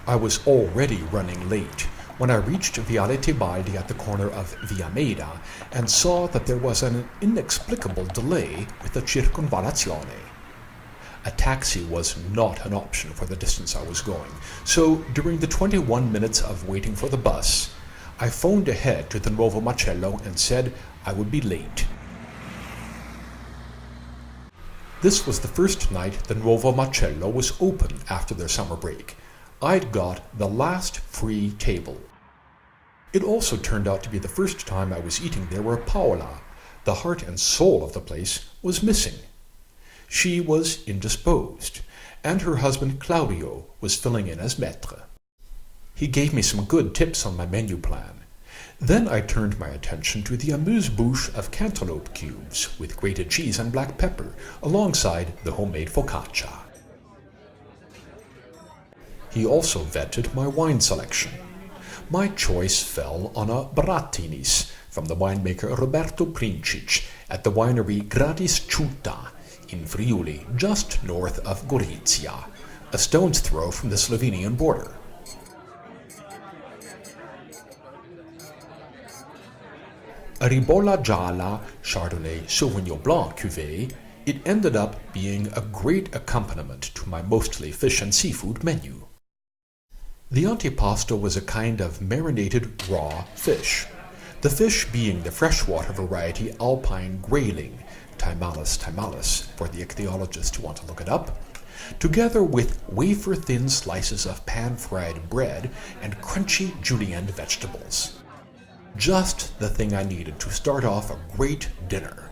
I was already running late when I reached Viale Tebaldi at the corner of Via Maida and saw that there was an inexplicable delay with the circonvallazione. A taxi was not an option for the distance I was going, so during the 21 minutes of waiting for the bus, I phoned ahead to the Nuovo Macello and said I would be late. This was the first night the Nuovo Macello was open after their summer break. I'd got the last free table. It also turned out to be the first time I was eating there where Paola, the heart and soul of the place, was missing. She was indisposed, and her husband Claudio was filling in as maître. He gave me some good tips on my menu plan. Then I turned my attention to the amuse-bouche of cantaloupe cubes with grated cheese and black pepper, alongside the homemade focaccia. He also vetted my wine selection. My choice fell on a Brattinis from the winemaker Roberto Princic at the winery Gradis Ciuta in Friuli, just north of Gorizia, a stone's throw from the Slovenian border. A Ribolla Gialla Chardonnay Sauvignon Blanc cuvée, it ended up being a great accompaniment to my mostly fish and seafood menu. The antipasto was a kind of marinated raw fish, the fish being the freshwater variety alpine grayling, Timalis, for the ichthyologists who want to look it up, together with wafer-thin slices of pan-fried bread and crunchy julienne vegetables. Just the thing I needed to start off a great dinner.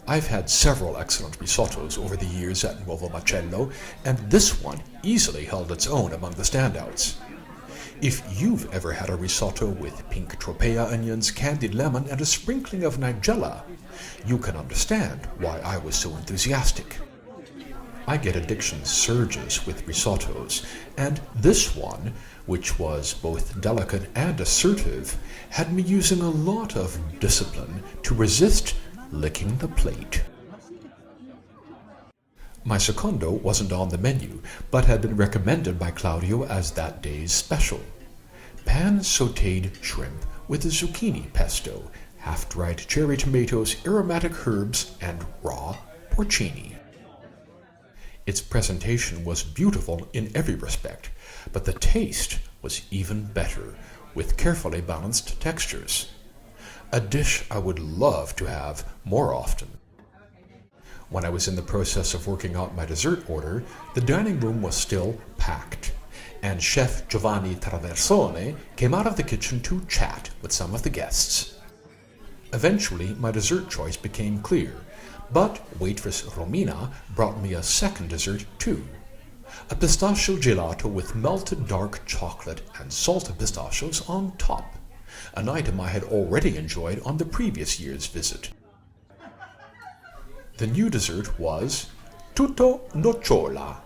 I've had several excellent risottos over the years at Nuovo Macello, and this one easily held its own among the standouts. If you've ever had a risotto with pink tropea onions, candied lemon, and a sprinkling of nigella, you can understand why I was so enthusiastic. I get addiction surges with risottos, and this one, which was both delicate and assertive, had me using a lot of discipline to resist licking the plate. My secondo wasn't on the menu, but had been recommended by Claudio as that day's special. Pan-sautéed shrimp with a zucchini pesto, half-dried cherry tomatoes, aromatic herbs, and raw porcini. Its presentation was beautiful in every respect, but the taste was even better, with carefully balanced textures. A dish I would love to have more often. When I was in the process of working out my dessert order, the dining room was still packed, and Chef Giovanni Traversone came out of the kitchen to chat with some of the guests. Eventually, my dessert choice became clear, but waitress Romina brought me a second dessert too. A pistachio gelato with melted dark chocolate and salted pistachios on top, an item I had already enjoyed on the previous year's visit. The new dessert was tutto nocciola,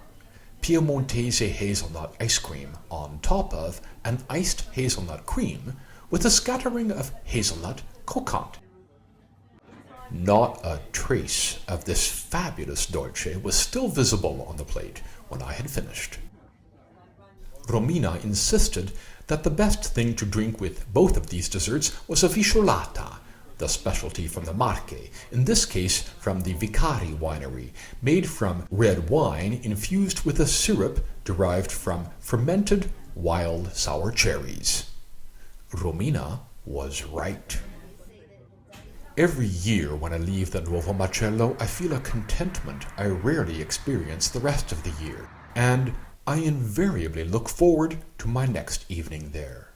Piemontese hazelnut ice cream on top of an iced hazelnut cream with a scattering of hazelnut croquant. Not a trace of this fabulous dolce was still visible on the plate when I had finished. Romina insisted that the best thing to drink with both of these desserts was a visciolata, the specialty from the Marche, in this case from the Vicari winery, made from red wine infused with a syrup derived from fermented wild sour cherries. Romina was right. Every year when I leave the Nuovo Macello, I feel a contentment I rarely experience the rest of the year, and I invariably look forward to my next evening there.